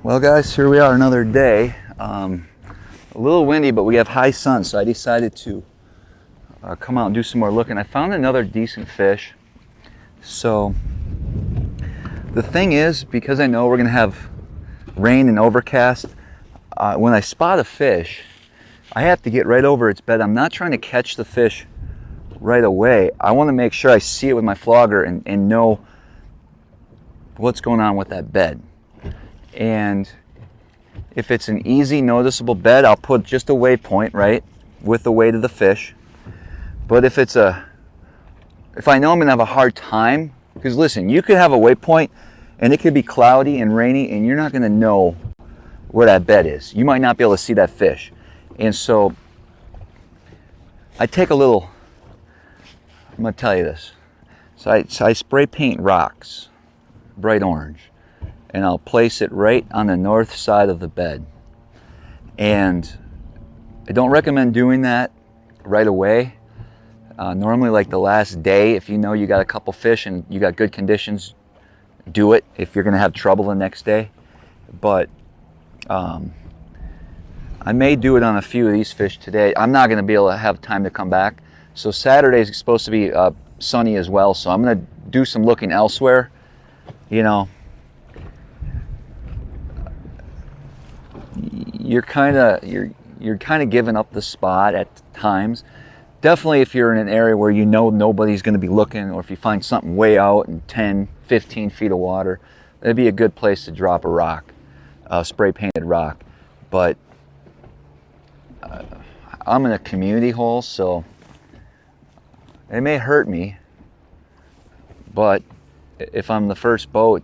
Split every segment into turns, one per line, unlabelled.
Well guys, here we are another day. A little windy, but we have high sun, so I decided to come out and do some more looking. I found another decent fish. So the thing is, because I know we're gonna have rain and overcast, when I spot a fish, I have to get right over its bed. I'm not trying to catch the fish right away. I want to make sure I see it with my flogger and know what's going on with that bed. And if it's an easy noticeable bed, I'll put just a waypoint, right, with the weight of the fish. But if I know I'm gonna have a hard time, because listen, you could have a waypoint and it could be cloudy and rainy and you're not gonna know where that bed is. You might not be able to see that fish. And so I take a little, I'm gonna tell you this. So I spray paint rocks, bright orange, and I'll place it right on the north side of the bed. And I don't recommend doing that right away. Normally like the last day, if you know you got a couple fish and you got good conditions, do it if you're gonna have trouble the next day. But I may do it on a few of these fish today. I'm not gonna be able to have time to come back. So Saturday is supposed to be sunny as well, so I'm gonna do some looking elsewhere. You know, you're kind of giving up the spot at times. Definitely if you're in an area where you know nobody's going to be looking, or if you find something way out in 10, 15 feet of water, that'd be a good place to drop a rock, a spray painted rock. But I'm in a community hole, so it may hurt me, but if I'm the first boat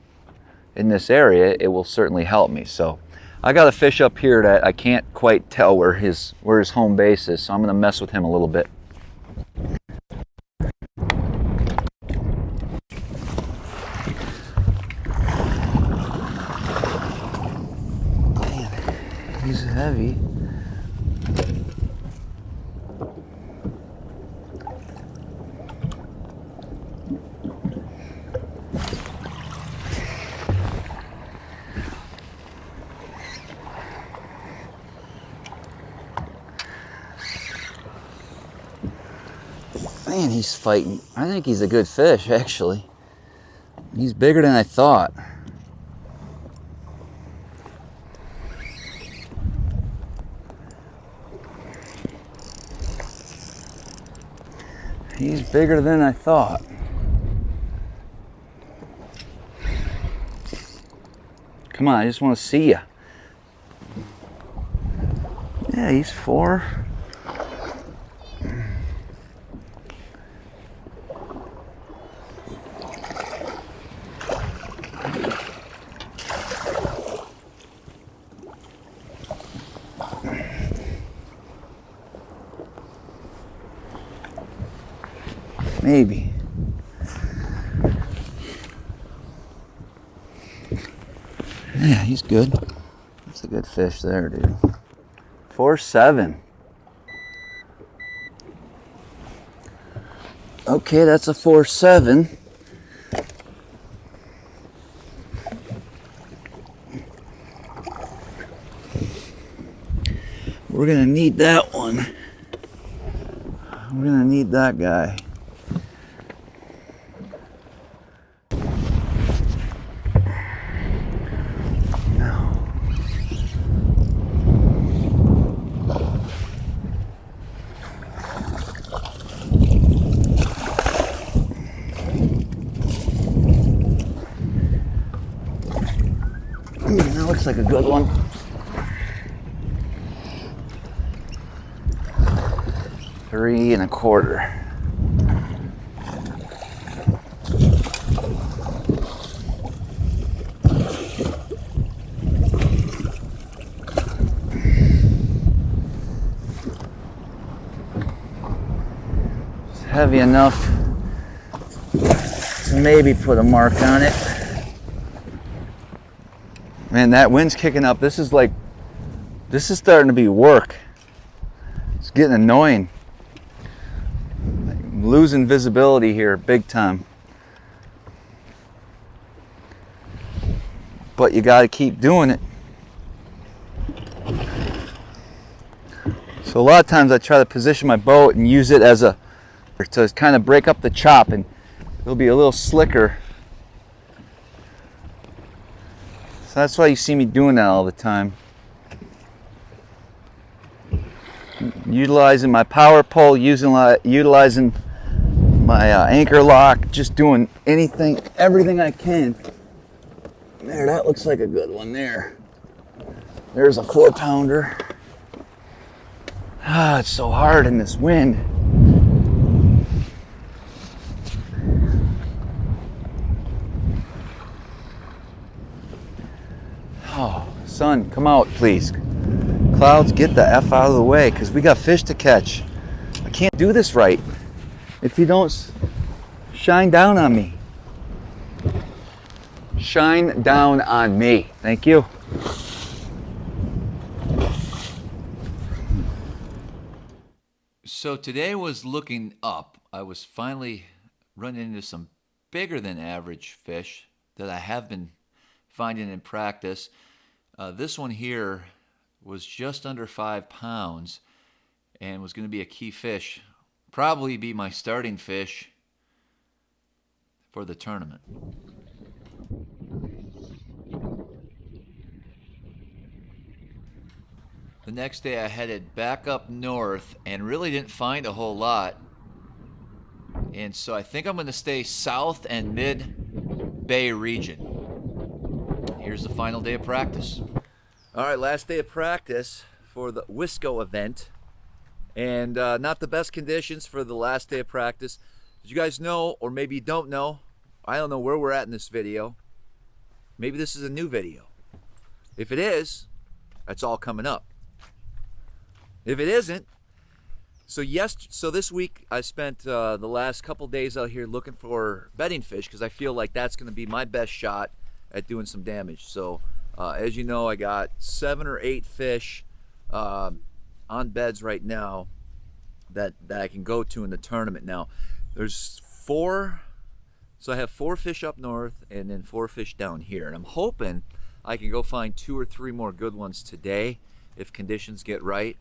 in this area, it will certainly help me. So I got a fish up here that I can't quite tell where his home base is, so I'm gonna mess with him a little bit. Man, he's heavy. Man, he's fighting. I think he's a good fish, actually. He's bigger than I thought. He's bigger than I thought. Come on, I just want to see you. Yeah, he's 4. Maybe. Yeah, he's good. That's a good fish there, dude. 4.7. Okay, that's a 4.7. We're gonna need that one. We're gonna need that guy. That looks like a good one. Three and a quarter. It's heavy enough to maybe put a mark on it. Man, that wind's kicking up. This is starting to be work. It's getting annoying. I'm losing visibility here big time. But you got to keep doing it. So a lot of times I try to position my boat and use it as a to kind of break up the chop, and it'll be a little slicker. So that's why you see me doing that all the time. Utilizing my power pole, utilizing my anchor lock, just doing everything I can. There, that looks like a good one there. There's a 4-pounder. Ah, it's so hard in this wind. Oh, sun, come out, please. Clouds, get the F out of the way, because we got fish to catch. I can't do this right if you don't shine down on me. Shine down on me. Thank you. So today was looking up. I was finally running into some bigger than average fish that I have been finding in practice. This one here was just under 5 pounds and was going to be a key fish. Probably be my starting fish for the tournament. The next day I headed back up north and really didn't find a whole lot. And so I think I'm going to stay south and mid-bay region. Here's the final day of practice. All right, last day of practice for the Wisco event. And not the best conditions for the last day of practice. As you guys know, or maybe you don't know, I don't know where we're at in this video. Maybe this is a new video. If it is, that's all coming up. If it isn't, so this week I spent the last couple days out here looking for bedding fish, because I feel like that's going to be my best shot at doing some damage. So as you know, I got 7 or 8 fish on beds right now that I can go to in the tournament. Now there's 4, so I have 4 fish up north and then 4 fish down here, and I'm hoping I can go find 2 or 3 more good ones today if conditions get right.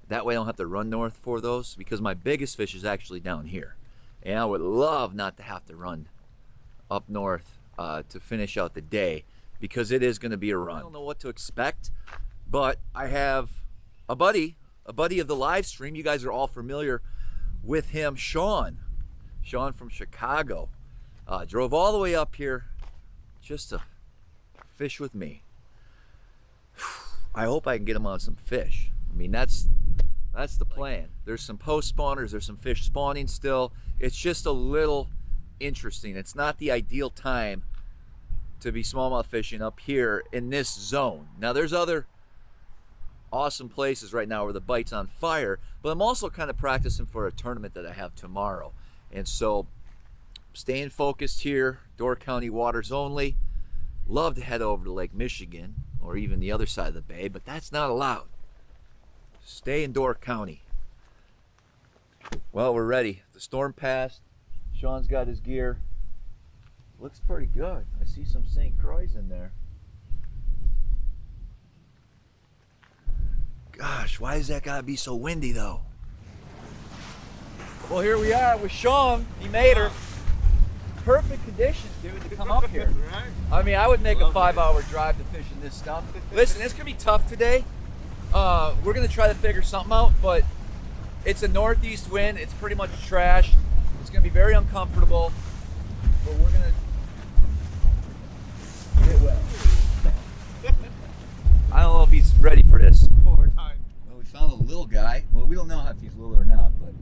That way I don't have to run north for those, because my biggest fish is actually down here. And I would love not to have to run up north to finish out the day, because it is going to be a run. I don't know what to expect, but I have a buddy of the live stream. You guys are all familiar with him, Shawn. Shawn from Chicago. Drove all the way up here just to fish with me. I hope I can get him on some fish. I mean, that's the plan. There's some post spawners, there's some fish spawning still. It's just a little interesting. It's not the ideal time to be smallmouth fishing up here in this zone. Now there's other awesome places right now where the bite's on fire, but I'm also kind of practicing for a tournament that I have tomorrow. And so staying focused here, Door County waters only. Love to head over to Lake Michigan or even the other side of the bay, but that's not allowed. Stay in Door County. Well, we're ready. The storm passed. Shawn's got his gear. Looks pretty good. I see some St. Croix in there. Gosh, why is that gotta be so windy though? Well, here we are with Shawn. He made her. Perfect conditions, dude, to come up here. Right. I mean, I would make a 5-hour drive to fish in this stuff. Listen, it's gonna be tough today. We're gonna try to figure something out, but it's a northeast wind. It's pretty much trash. It's gonna be very uncomfortable, but we're gonna get well. I don't know if he's ready for this. Well, we found a little guy. Well, we don't know if he's little or not, but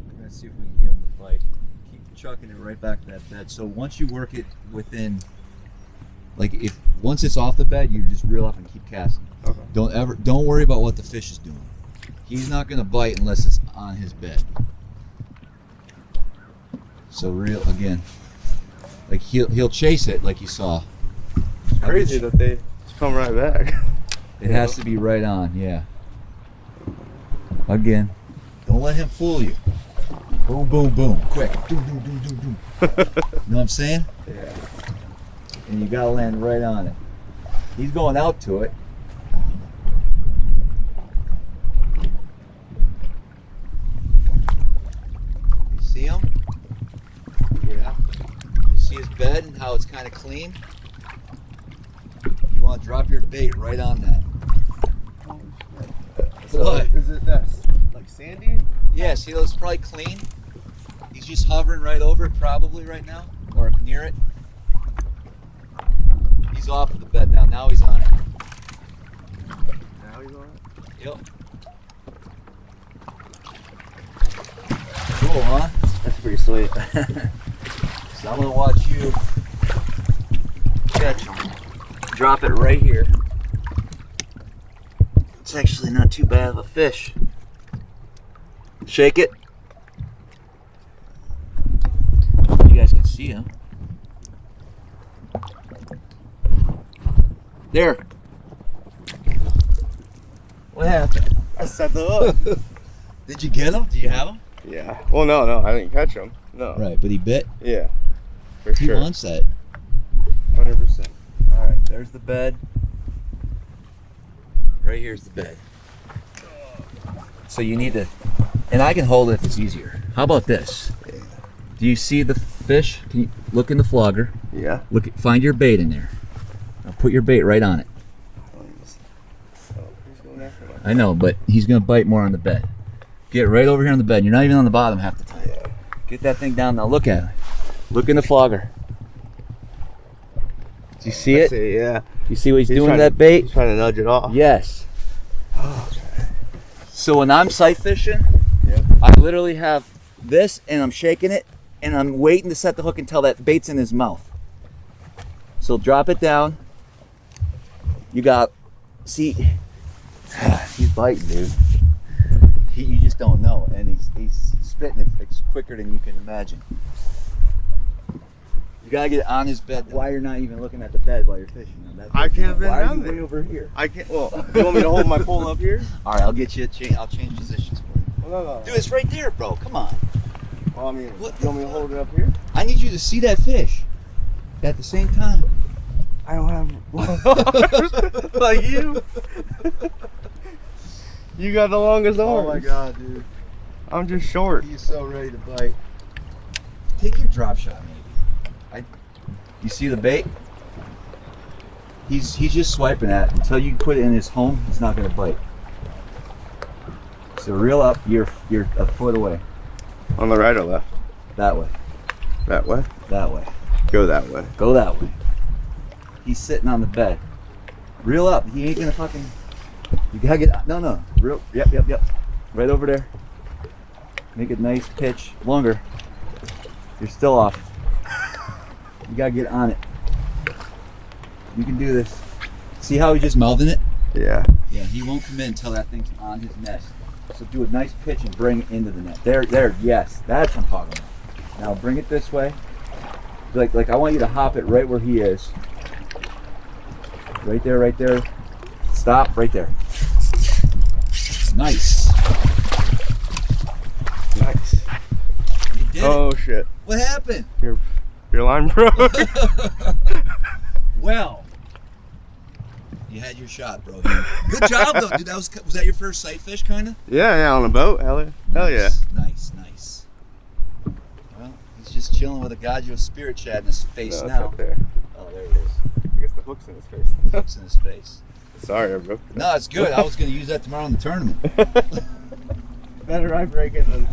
we're gonna see if we can get him to bite. Keep chucking it right back to that bed. So once you work it within, like once it's off the bed, you just reel up and keep casting. Okay. Don't worry about what the fish is doing. He's not gonna bite unless it's on his bed. So reel again. Like he'll chase it like you saw.
It's crazy that they just come right back.
It has to be right on, yeah. Again, don't let him fool you. Boom, boom, boom, quick. Doom, doom, doom, doom, doom. You know what I'm saying?
Yeah.
And you gotta land right on it. He's going out to it. kind of clean, you want to drop your bait right on that.
So
What?
is it that like sandy?
Yeah, see those probably clean? He's just hovering right over it probably right now, or near it. He's off of the bed now. Now he's on it.
Now he's on it?
Yep. Cool, huh?
That's pretty sweet.
So I'm gonna watch you catch him. Drop it right here. It's actually not too bad of a fish. Shake it. You guys can see him. There. What happened?
I set the hook.
Did you get him? Do you have him?
Yeah. Well, no, I didn't catch him. No.
Right, but he bit.
Yeah. For
He
sure.
wants that.
100%.
All right, there's the bed. Right here's the bed. So you need to, and I can hold it if it's easier. How about this?
Yeah.
Do you see the fish? Can you look in the flogger?
Yeah.
Find your bait in there. Now put your bait right on it.
Oh, he's going after me.
I know, but he's gonna bite more on the bed. Get right over here on the bed. You're not even on the bottom half the time.
Yeah.
Get that thing down now. Look at it. Look in the flogger. Do you see it?
See, yeah.
You see what he's doing
trying
to that bait?
He's trying to nudge it off.
Yes.
Okay.
So when I'm sight fishing,
Yeah.
I literally have this and I'm shaking it and I'm waiting to set the hook until that bait's in his mouth. So drop it down. You got, see, he's biting, dude. You just don't know, and he's spitting it quicker than you can imagine. You gotta get on his bed. Why you're not even looking at the bed while you're fishing?
I can't bend
Why are
down
you
there.
way over here?
I can't. Well, you want me to hold my pole up here?
All right, I'll get you. I'll change positions for you.
Well, no.
Dude, it's right there, bro. Come on.
Well, I mean,
What
you want me to hold it up here?
I need you to see that fish at the same time.
I don't have like you. You got the longest arms.
Oh my god, dude.
I'm just short.
He's so ready to bite. Take your drop shot, maybe. You see the bait? He's just swiping at it. Until you put it in his home, he's not gonna bite. So reel up. You're a foot away.
On the right or left?
That way.
That way?
That way.
Go that way.
Go that way. He's sitting on the bed. Reel up. He ain't gonna fucking. You gotta get. No. Reel. Yep. Right over there. Make it nice pitch. Longer. You're still off. You gotta get on it. You can do this. See how he's just mouthing it?
Yeah.
Yeah, he won't come in until that thing's on his nest. So do a nice pitch and bring it into the net. There, yes, that's what I'm talking about. Now bring it this way. Like I want you to hop it right where he is. Right there. Stop, right there. Nice.
Nice.
You did
Oh
it.
shit.
What happened?
Your line broke.
Well, you had your shot, bro. Good job, though, dude. Was that your first sight fish, kind of?
Yeah, on a boat. Hell yeah.
Nice. Well, he's just chilling with a Gaggio spirit shad in his face
No, it's
now.
up there.
Oh, there it is.
I guess the hook's in his face.
Hook's in his face.
Sorry, I broke it.
No, it's good. I was going to use that tomorrow in the tournament.
Better I break it than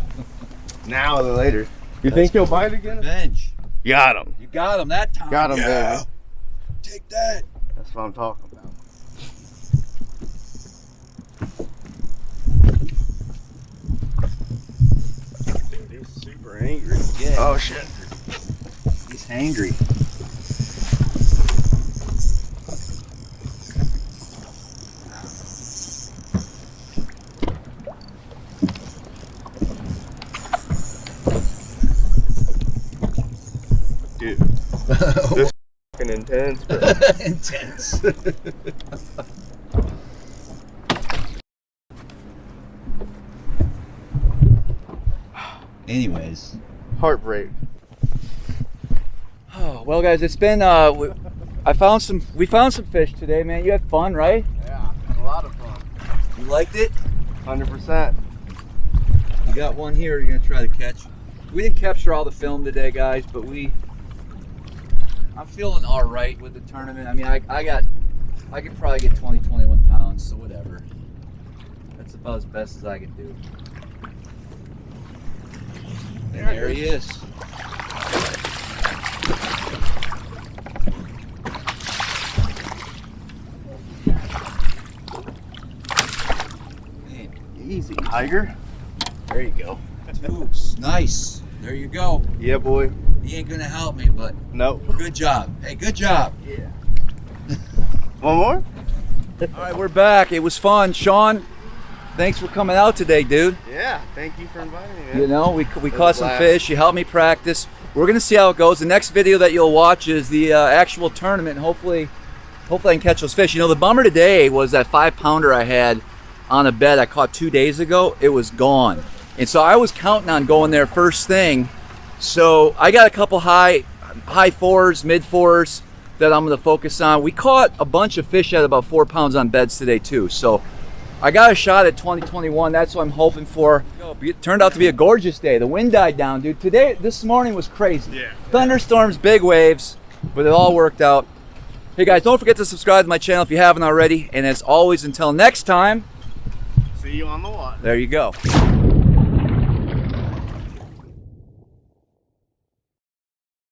now than later. You think he'll bite again?
Revenge.
Got him.
You got him that time.
Got him,
yeah.
baby.
Take that.
That's what I'm talking about. Dude, he's super angry.
Yeah.
Oh shit.
He's hangry.
Dude, this fucking intense, bro.
Intense. Anyways.
Heartbreak.
Oh, well, guys, it's been. We found some fish today, man. You had fun, right?
Yeah, a lot of fun.
You liked it.
100%.
You got one here. You're gonna try to catch. We didn't capture all the film today, guys, but we I'm feeling all right with the tournament. I mean, I could probably get 20, 21 pounds, so whatever. That's about as best as I can do. There he is. Man, easy, Tiger. There you go. Oops, nice. There you go.
Yeah, boy.
He ain't gonna help me, but
Nope.
good job. Hey, good job.
Yeah. One more?
All right, we're back. It was fun. Shawn, thanks for coming out today, dude.
Yeah. Thank you for inviting me, man.
You know, we
was
caught
a
some
blast.
fish. You helped me practice. We're gonna see how it goes. The next video that you'll watch is the actual tournament. And hopefully I can catch those fish. You know, the bummer today was that 5-pounder I had on a bed I caught 2 days ago. It was gone, and so I was counting on going there first thing. So I got a couple high 4s, mid 4s that I'm gonna focus on. We caught a bunch of fish at about 4 pounds on beds today too. So I got a shot at 2021. That's what I'm hoping for. It turned out to be a gorgeous day. The wind died down, dude. This morning was crazy.
Yeah.
Thunderstorms, big waves, but it all worked out. Hey guys, don't forget to subscribe to my channel if you haven't already. And as always, until next time,
See you on the water.
there you go.